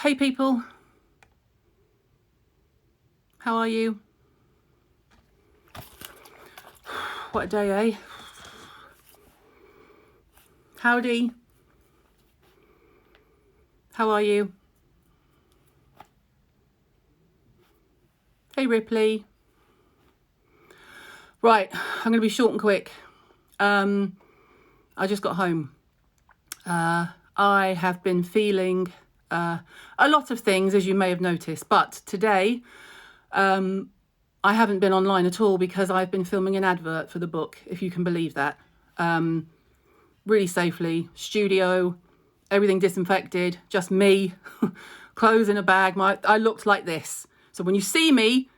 Hey people, how are you? What a day, eh? Howdy. How are you? Hey Ripley. Right, I'm going to be short and quick. I just got home. I have been feeling a lot of things, as you may have noticed, but today I haven't been online at all because I've been filming an advert for the book, if you can believe that. Really safely, studio, everything disinfected, just me, clothes in a bag. I looked like this. So when you see me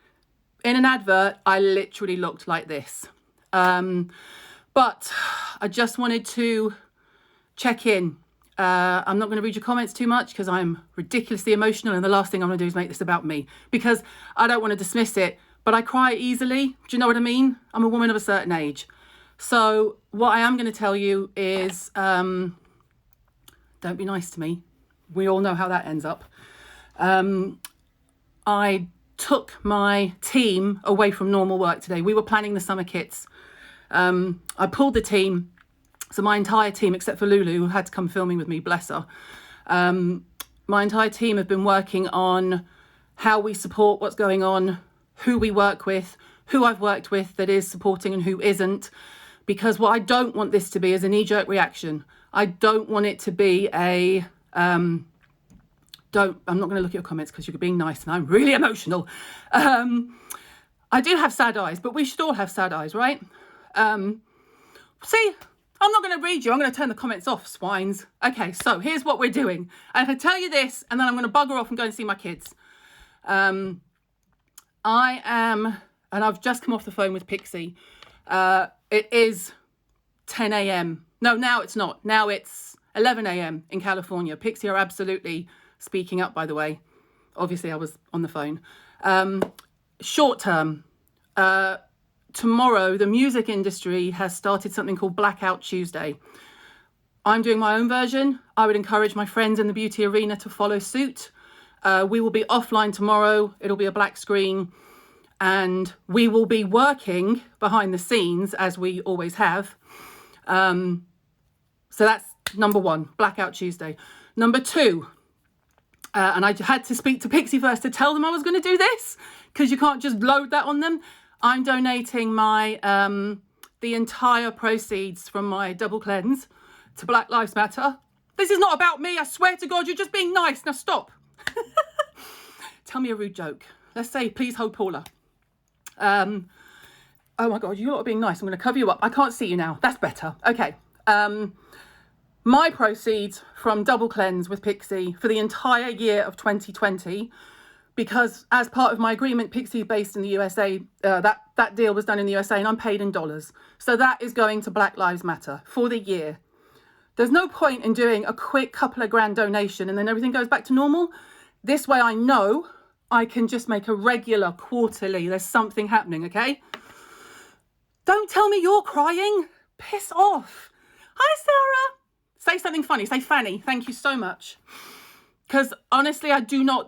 in an advert, I literally looked like this. But I just wanted to check in. I'm not going to read your comments too much because I'm ridiculously emotional, and the last thing I'm going to do is make this about me because I don't want to dismiss it, but I cry easily. Do you know what I mean? I'm a woman of a certain age. So what I am going to tell you is don't be nice to me. We all know how that ends up. I took my team away from normal work today. We were planning the summer kits. I pulled the team. So my entire team, except for Lulu, who had to come filming with me, bless her. My entire team have been working on how we support what's going on, who we work with, who I've worked with that is supporting and who isn't. Because what I don't want this to be is a knee-jerk reaction. I don't want it to be a... I'm not going to look at your comments because you're being nice and I'm really emotional. I do have sad eyes, but we should all have sad eyes, right? See... I'm not going to read you. I'm going to turn the comments off, swines. Okay, so here's what we're doing. I can tell you this, and then I'm going to bugger off and go and see my kids. I am, and I've just come off the phone with Pixie. It is 10 a.m. No, now it's not. Now it's 11 a.m. in California. Pixie are absolutely speaking up, by the way. Obviously, I was on the phone. Short term. Tomorrow, the music industry has started something called Blackout Tuesday. I'm doing my own version. I would encourage my friends in the beauty arena to follow suit. We will be offline tomorrow. It'll be a black screen. And we will be working behind the scenes, as we always have. So that's number one, Blackout Tuesday. Number two, and I had to speak to Pixie first to tell them I was going to do this, because you can't just load that on them. I'm donating my the entire proceeds from my double cleanse to Black Lives Matter. This is not about me. I swear to God, you're just being nice. Now stop. Tell me a rude joke. Let's say, please hold Paula. Oh my God, you lot are being nice. I'm going to cover you up. I can't see you now. That's better. Okay. My proceeds from double cleanse with Pixie for the entire year of 2020. Because as part of my agreement, Pixie based in the USA, that deal was done in the USA and I'm paid in dollars. So that is going to Black Lives Matter for the year. There's no point in doing a quick couple of grand donation and then everything goes back to normal. This way I know I can just make a regular quarterly. There's something happening, okay? Don't tell me you're crying. Piss off. Hi, Sarah. Say something funny. Say Fanny. Thank you so much. Because honestly,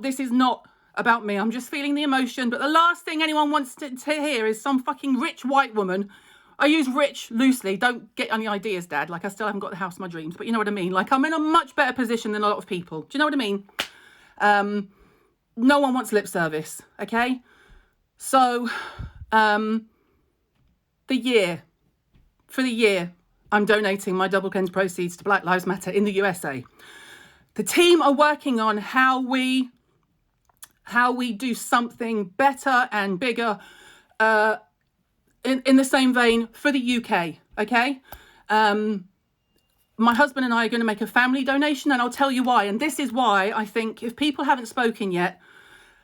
this is not about me. I'm just feeling the emotion. But the last thing anyone wants to hear is some fucking rich white woman. I use rich loosely. Don't get any ideas, Dad. Like, I still haven't got the house of my dreams. But you know what I mean? Like, I'm in a much better position than a lot of people. Do you know what I mean? No one wants lip service. Okay? So, for the year, I'm donating my double cleanse proceeds to Black Lives Matter in the USA. The team are working on how we do something better and bigger in the same vein for the UK, okay? My husband and I are going to make a family donation, and I'll tell you why. And this is why I think if people haven't spoken yet,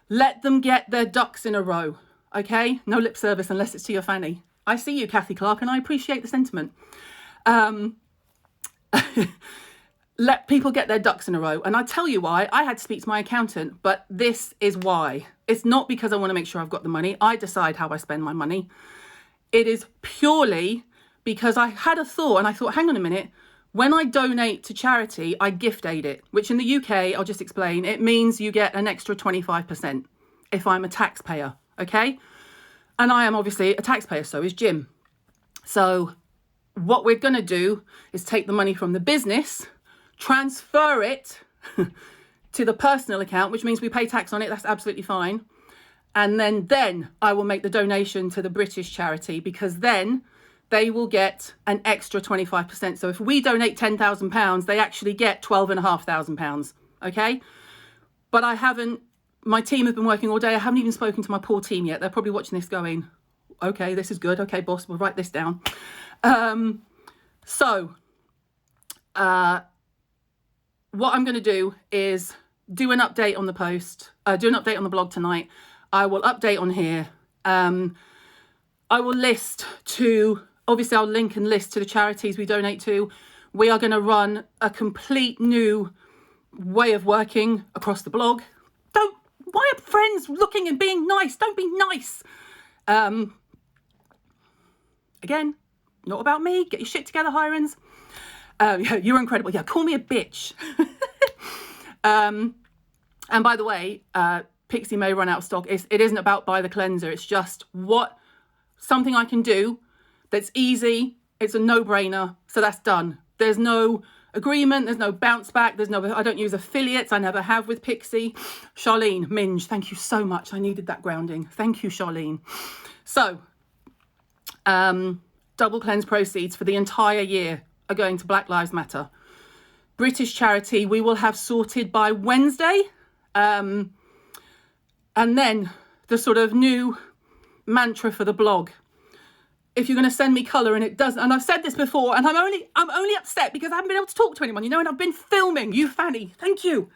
let them get their ducks in a row, okay? No lip service unless it's to your fanny. I see you, Kathy Clark, and I appreciate the sentiment. Let people get their ducks in a row. And I'll tell you why. I had to speak to my accountant, but this is why. It's not because I want to make sure I've got the money. I decide how I spend my money. It is purely because I had a thought and I thought, hang on a minute, When I donate to charity, I gift aid it, which in the UK, I'll just explain, it means you get an extra 25% if I'm a taxpayer, okay? And I am obviously a taxpayer, so is Jim. So what we're going to do is take the money from the business, transfer it to the personal account, which means we pay tax on it. That's absolutely fine. And then I will make the donation to the British charity, because then they will get an extra 25%. So if we donate £10,000, they actually get £12,500, okay? But my team have been working all day. I haven't even spoken to my poor team yet. They're probably watching this going, okay, this is good. Okay, boss, we'll write this down. What I'm going to do is do an update on the post, do an update on the blog tonight. I will update on here. I will obviously I'll link and list to the charities we donate to. We are going to run a complete new way of working across the blog. Why are friends looking and being nice? Don't be nice. Again, not about me. Get your shit together, Hirons. Yeah, you're incredible. Yeah, call me a bitch. And by the way, Pixie may run out of stock. It isn't about buy the cleanser. It's just something I can do that's easy. It's a no-brainer. So that's done. There's no agreement. There's no bounce back. I don't use affiliates. I never have with Pixie. Charlene, Minge, thank you so much. I needed that grounding. Thank you, Charlene. So, double cleanse proceeds for the entire year are going to Black Lives Matter. British charity, we will have sorted by Wednesday. And then the sort of new mantra for the blog. If you're going to send me colour and it doesn't, and I've said this before, and I'm only upset because I haven't been able to talk to anyone, and I've been filming. You Fanny, thank you.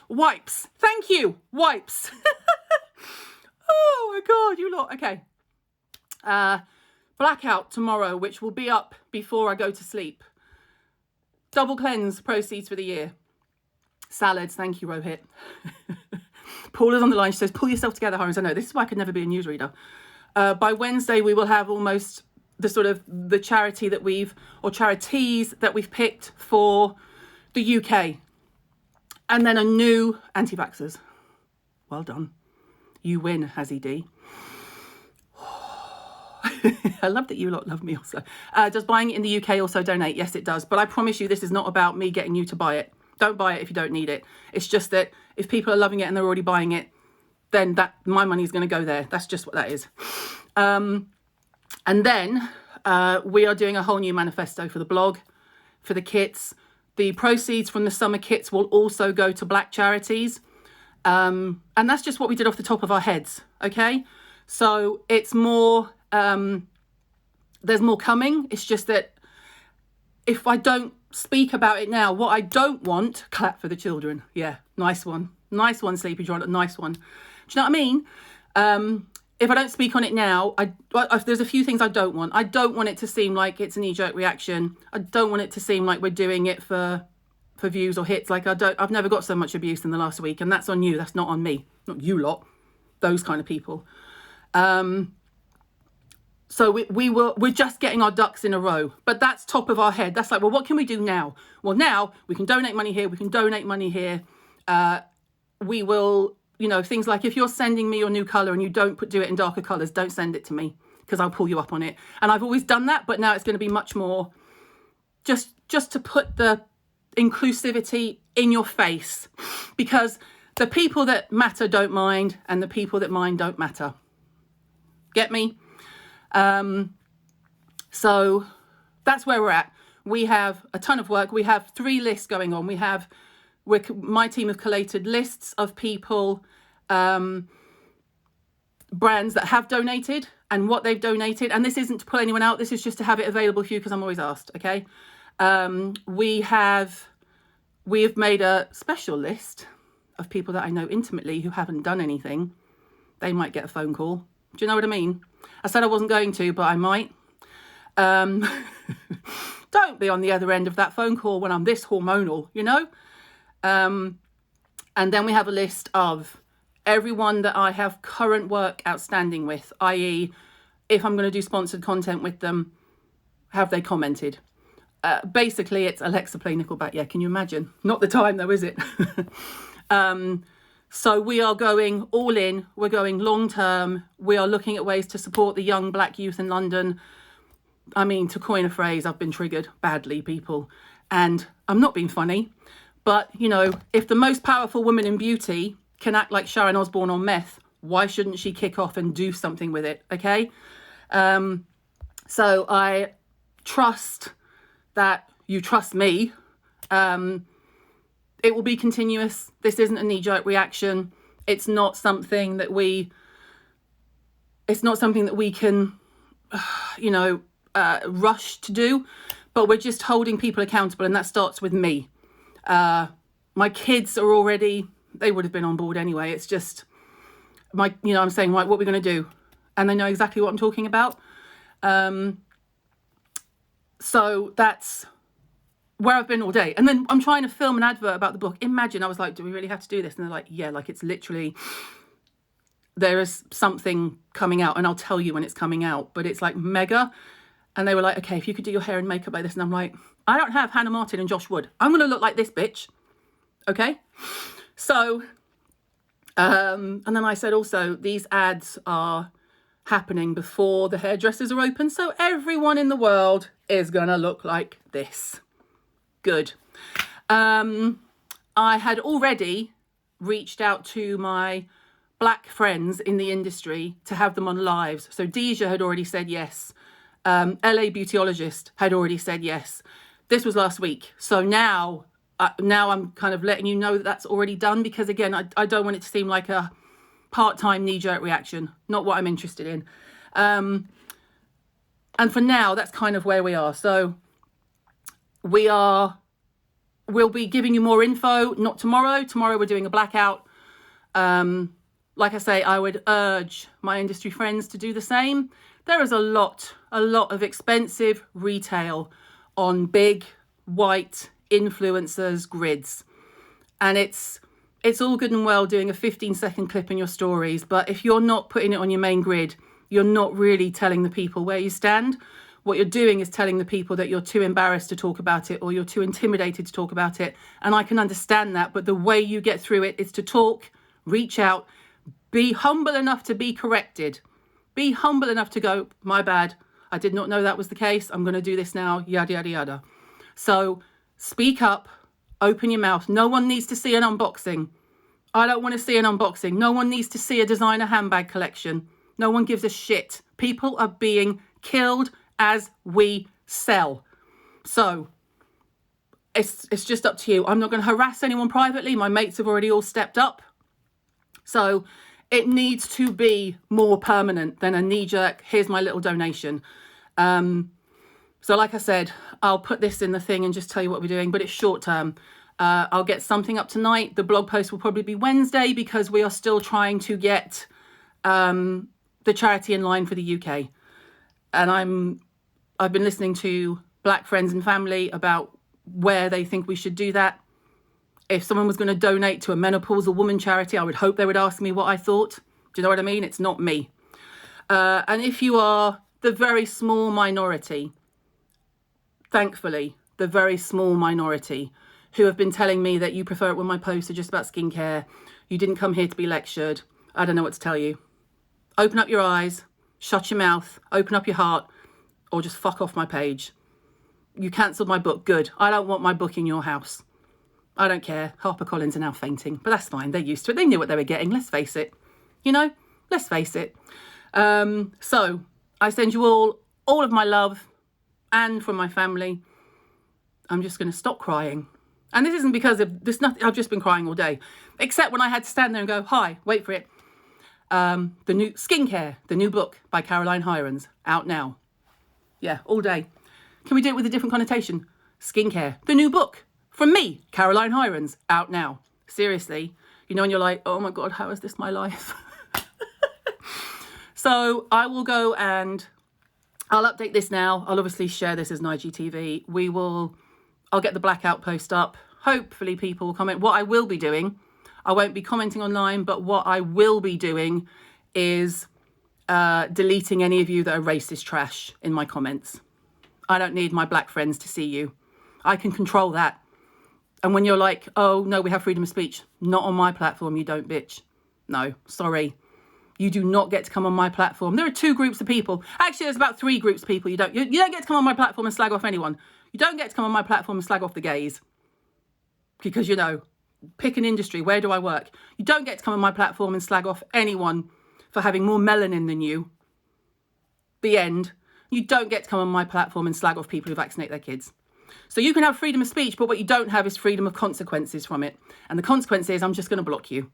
Wipes, thank you, wipes. Oh my God, you lot. Okay. Blackout tomorrow, which will be up before I go to sleep. Double cleanse proceeds for the year. Salads, thank you, Rohit. Paula's on the line. She says, pull yourself together, Hirons. I know, this is why I could never be a newsreader. By Wednesday, we will have almost the charity or charities that we've picked for the UK. And then a new anti-vaxxers. Well done. You win, Hazzy D. I love that you lot love me also. Does buying it in the UK also donate? Yes, it does. But I promise you, this is not about me getting you to buy it. Don't buy it if you don't need it. It's just that if people are loving it and they're already buying it, then my money is going to go there. That's just what that is. And then we are doing a whole new manifesto for the blog, for the kits. The proceeds from the summer kits will also go to black charities. And that's just what we did off the top of our heads. Okay. So it's more, there's more coming. It's just that if I don't speak about it now, what I don't want, clap for the children. Yeah, nice one. Nice one, Sleepy John, nice one. Do you know what I mean? If I don't speak on it now, there's a few things I don't want. I don't want it to seem like it's a knee-jerk reaction. I don't want it to seem like we're doing it for views or hits. Like I've never got so much abuse in the last week, and that's on you. That's not on me. Not you lot. Those kind of people. So we're just getting our ducks in a row, but that's top of our head. That's like, well, what can we do now? Well, now we can donate money here. We can donate money here. We will, things like if you're sending me your new colour and you don't do it in darker colours, don't send it to me because I'll pull you up on it. And I've always done that, but now it's going to be much more just to put the inclusivity in your face, because the people that matter don't mind and the people that mind don't matter. Get me? So that's where we're at. We have a ton of work. We have 3 lists going on. My team have collated lists of people, brands that have donated and what they've donated. And this isn't to pull anyone out. This is just to have it available for you because I'm always asked. Okay. We have made a special list of people that I know intimately who haven't done anything. They might get a phone call. Do you know what I mean? I said I wasn't going to, but I might. Don't be on the other end of that phone call when I'm this hormonal, And then we have a list of everyone that I have current work outstanding with, i.e. if I'm going to do sponsored content with them, have they commented? Basically, it's Alexa play Nickelback. Yeah, can you imagine? Not the time though, is it? So we are going all in. We're going long term. We are looking at ways to support the young black youth in London. I mean, to coin a phrase, I've been triggered badly, people. And I'm not being funny, but, you know, if the most powerful woman in beauty can act like Sharon Osbourne on meth, why shouldn't she kick off and do something with it, okay? So I trust that you trust me. It will be continuous. This isn't a knee-jerk reaction. It's not something that we can, you know, rush to do, but we're just holding people accountable, and that starts with me. My kids are already, they would have been on board anyway. It's just I'm saying, right, what are we going to do? And they know exactly what I'm talking about. So that's where I've been all day. And then I'm trying to film an advert about the book. Imagine, I was like, do we really have to do this? And they're like, yeah, like it's literally, there is something coming out, and I'll tell you when it's coming out, but it's like mega. And they were like, okay, if you could do your hair and makeup like this. And I'm like, I don't have Hannah Martin and Josh Wood. I'm going to look like this bitch. Okay. So, and then I said also, these ads are happening before the hairdressers are open. So everyone in the world is going to look like this. Good. I had already reached out to my black friends in the industry to have them on lives. So Deja had already said yes. LA Beautyologist had already said yes. This was last week. So now I'm kind of letting you know that that's already done, because again, I don't want it to seem like a part-time knee-jerk reaction. Not what I'm interested in. And for now, that's kind of where we are. So we'll be giving you more info, not tomorrow. Tomorrow we're doing a blackout. Like I say, I would urge my industry friends to do the same. There is a lot of expensive retail on big white influencers grids. And it's all good and well doing a 15-second clip in your stories, but if you're not putting it on your main grid, you're not really telling the people where you stand. What you're doing is telling the people that you're too embarrassed to talk about it, or you're too intimidated to talk about it. And I can understand that, but the way you get through it is to talk, reach out, be humble enough to be corrected. Be humble enough to go, my bad, I did not know that was the case. I'm going to do this now, yada, yada, yada. So speak up, open your mouth. No one needs to see an unboxing. I don't want to see an unboxing. No one needs to see a designer handbag collection. No one gives a shit. People are being killed as we sell. So it's just up to you. I'm not going to harass anyone privately. My mates have already all stepped up. So it needs to be more permanent than a knee-jerk, here's my little donation. So like I said, I'll put this in the thing and just tell you what we're doing, but it's short term. I'll get something up tonight. The blog post will probably be Wednesday, because we are still trying to get the charity in line for the UK. And I've been listening to black friends and family about where they think we should do that. If someone was going to donate to a menopausal woman charity, I would hope they would ask me what I thought. Do you know what I mean? It's not me. And if you are the very small minority, thankfully, the very small minority who have been telling me that you prefer it when my posts are just about skincare, you didn't come here to be lectured, I don't know what to tell you. Open up your eyes, shut your mouth, open up your heart, or just fuck off my page. You cancelled my book, good. I don't want my book in your house. I don't care. HarperCollins are now fainting, but that's fine. They're used to it. They knew what they were getting. Let's face it. You know, let's face it. So I send you all of my love, and from my family. I'm just going to stop crying. And this isn't because of this. I've just been crying all day, except when I had to stand there and go, hi, wait for it. The new Skincare, the new book by Caroline Hirons, out now. Yeah, all day. Can we do it with a different connotation? Skincare, the new book from me, Caroline Hirons, out now. Seriously, you know, and you're like, oh my God, how is this my life? So I will go and I'll update this now. I'll obviously share this as an IGTV. I'll get the blackout post up. Hopefully people will comment. What I will be doing, I won't be commenting online, but what I will be doing is deleting any of you that are racist trash in my comments. I don't need my black friends to see you. I can control that. And when you're like, oh, no, we have freedom of speech. Not on my platform, you don't, bitch. No, sorry. You do not get to come on my platform. There are 2 groups of people. Actually, there's about 3 groups of people. You don't get to come on my platform and slag off anyone. You don't get to come on my platform and slag off the gays. Because, you know, pick an industry. Where do I work? You don't get to come on my platform and slag off anyone for having more melanin than you. The end. You don't get to come on my platform and slag off people who vaccinate their kids. So you can have freedom of speech, but what you don't have is freedom of consequences from it. And the consequence is I'm just going to block you.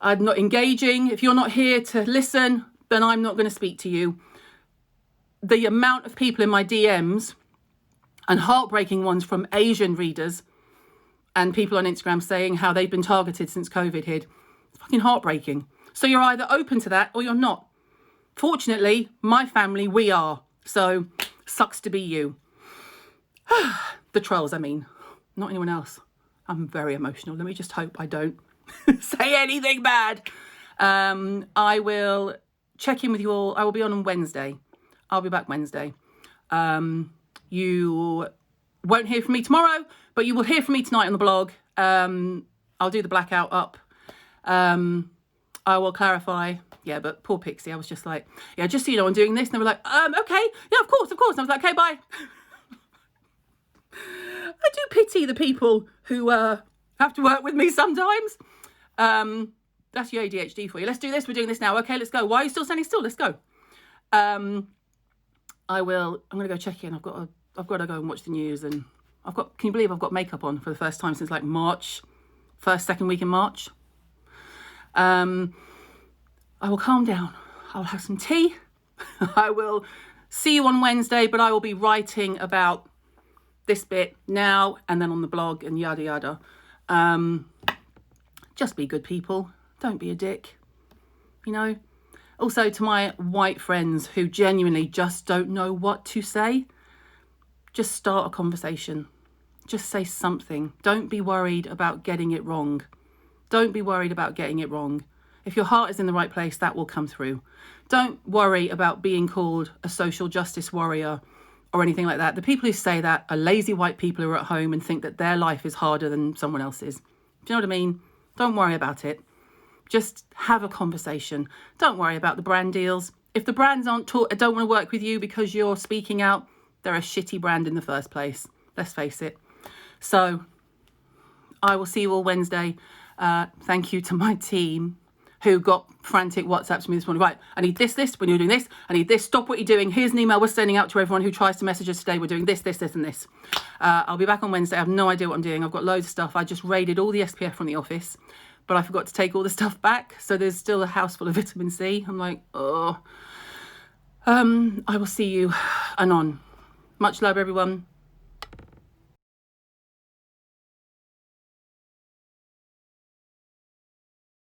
I'm not engaging. If you're not here to listen, then I'm not going to speak to you. The amount of people in my DMs, and heartbreaking ones from Asian readers and people on Instagram saying how they've been targeted since COVID hit, it's fucking heartbreaking. So you're either open to that or you're not. Fortunately, my family, we are. So sucks to be you. The trolls, I mean, not anyone else. I'm very emotional. Let me just hope I don't say anything bad. I will check in with you all. I will be on Wednesday. I'll be back Wednesday. You won't hear from me tomorrow, but you will hear from me tonight on the blog. I'll do the blackout up. I will clarify. Yeah, but poor Pixie, I was just like, yeah, just so you know, I'm doing this. And they were like, okay. Yeah, of course. And I was like, okay, bye. I do pity the people who have to work with me sometimes. That's your ADHD for you. Let's do this. We're doing this now. Okay, let's go. Why are you still standing still? Let's go. I'm going to go check in. I've got to go and watch the news. And can you believe I've got makeup on for the first time since like March, second week in March. I will calm down. I'll have some tea. I will see you on Wednesday, but I will be writing about this bit now and then on the blog and yada yada. Just be good people. Don't be a dick. You know? Also, to my white friends who genuinely just don't know what to say, just start a conversation. Just say something. Don't be worried about getting it wrong. Don't be worried about getting it wrong. If your heart is in the right place, that will come through. Don't worry about being called a social justice warrior or anything like that. The people who say that are lazy white people who are at home and think that their life is harder than someone else's. Do you know what I mean? Don't worry about it. Just have a conversation. Don't worry about the brand deals. If the brands don't want to work with you because you're speaking out, they're a shitty brand in the first place. Let's face it. So I will see you all Wednesday. Thank you to my team who got frantic WhatsApps to me this morning. Right, I need this, when you're doing this. I need this, stop what you're doing. Here's an email we're sending out to everyone who tries to message us today. We're doing this, and this. I'll be back on Wednesday. I have no idea what I'm doing. I've got loads of stuff. I just raided all the SPF from the office, but I forgot to take all the stuff back. So there's still a house full of vitamin C. I'm like, oh. I will see you anon. Much love, everyone.